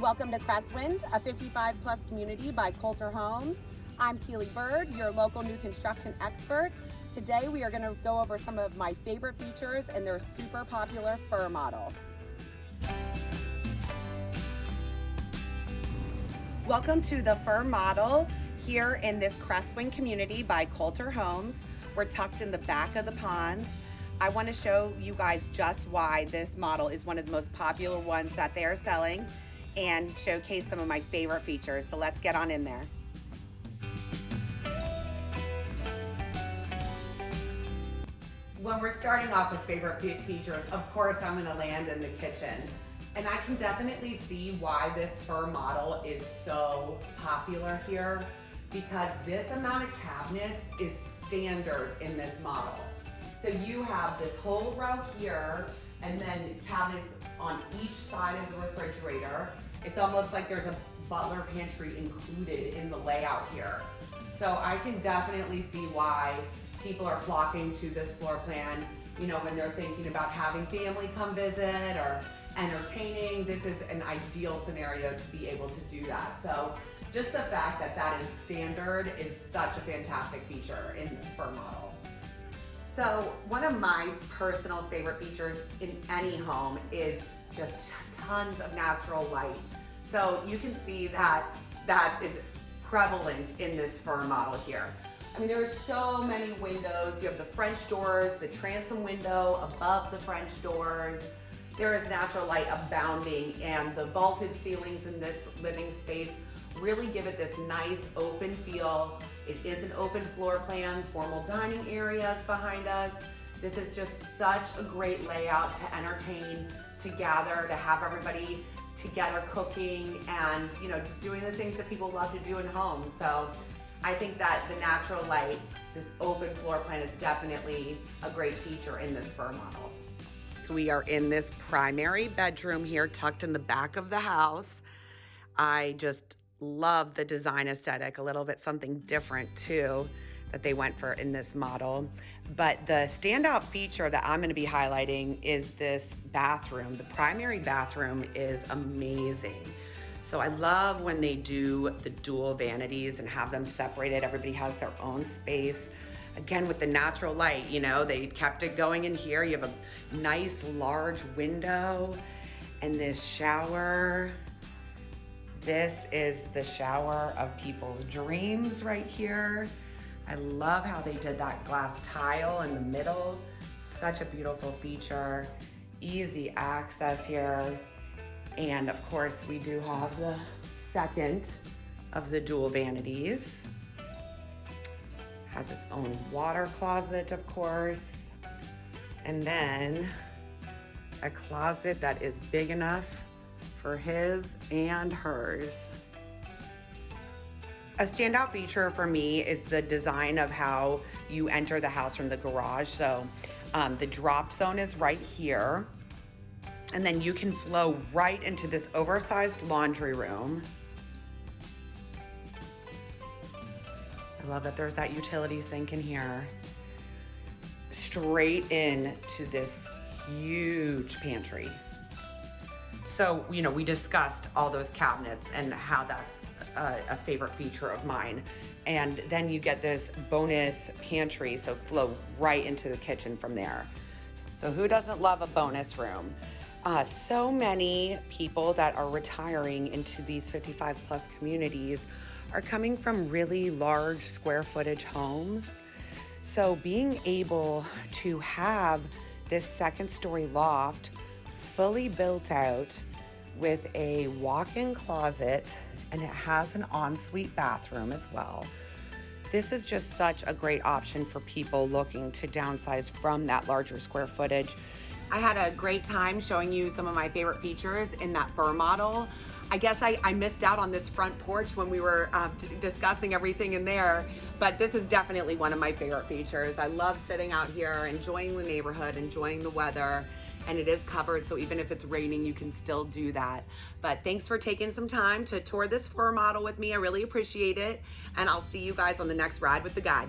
Welcome to Crestwind, a 55 plus community by Kolter Homes. I'm Keely Burd, your local new construction expert. Today we are going to go over some of my favorite features in their super popular fir model. Welcome to the fir model here in this Crestwind community by Kolter Homes. We're tucked in the back of the ponds. I want to show you guys just why this model is one of the most popular ones that they are selling and showcase some of my favorite features. So let's get on in there. When we're starting off with favorite features, of course I'm gonna land in the kitchen. And I can definitely see why this fir model is so popular here, because this amount of cabinets is standard in this model. So you have this whole row here, and then cabinets on each side of the refrigerator. It's almost like there's a butler pantry included in the layout here. So I can definitely see why people are flocking to this floor plan, you know, when they're thinking about having family come visit or entertaining. This is an ideal scenario to be able to do that. So just the fact that that is standard is such a fantastic feature in this fir model. So one of my personal favorite features in any home is just tons of natural light. So you can see that that is prevalent in this fir model here. I mean, there's so many windows. You have the French doors, the transom window above the French doors. There is natural light abounding, and the vaulted ceilings in this living space really give it this nice open feel. It is an open floor plan, formal dining areas behind us. This is just such a great layout to entertain, to gather, to have everybody together cooking and, you know, just doing the things that people love to do in homes. So I think that the natural light, this open floor plan, is definitely a great feature in this fir model. So we are in this primary bedroom here, tucked in the back of the house. I just love the design aesthetic, a little bit something different too that they went for in this model. But the standout feature that I'm gonna be highlighting is this bathroom. The primary bathroom is amazing. So I love when they do the dual vanities and have them separated. Everybody has their own space. Again, with the natural light, you know, they kept it going in here. You have a nice large window and this shower. This is the shower of people's dreams right here. I love how they did that glass tile in the middle. Such a beautiful feature. Easy access here. And of course, we do have the second of the dual vanities. Has its own water closet, of course. And then a closet that is big enough for his and hers. A standout feature for me is the design of how you enter the house from the garage. So the drop zone is right here. And then you can flow right into this oversized laundry room. I love that there's that utility sink in here. Straight into this huge pantry. So, you know, we discussed all those cabinets and how that's a favorite feature of mine. And then you get this bonus pantry, so flow right into the kitchen from there. So who doesn't love a bonus room? So many people that are retiring into these 55 plus communities are coming from really large square footage homes. So being able to have this second story loft fully built out with a walk-in closet, and it has an ensuite bathroom as well. This is just such a great option for people looking to downsize from that larger square footage. I had a great time showing you some of my favorite features in that fir model. I guess I missed out on this front porch when we were discussing everything in there, but this is definitely one of my favorite features. I love sitting out here, enjoying the neighborhood, enjoying the weather, and it is covered, so even if it's raining, you can still do that. But thanks for taking some time to tour this fir model with me. I really appreciate it, and I'll see you guys on the next Ride with the Guide.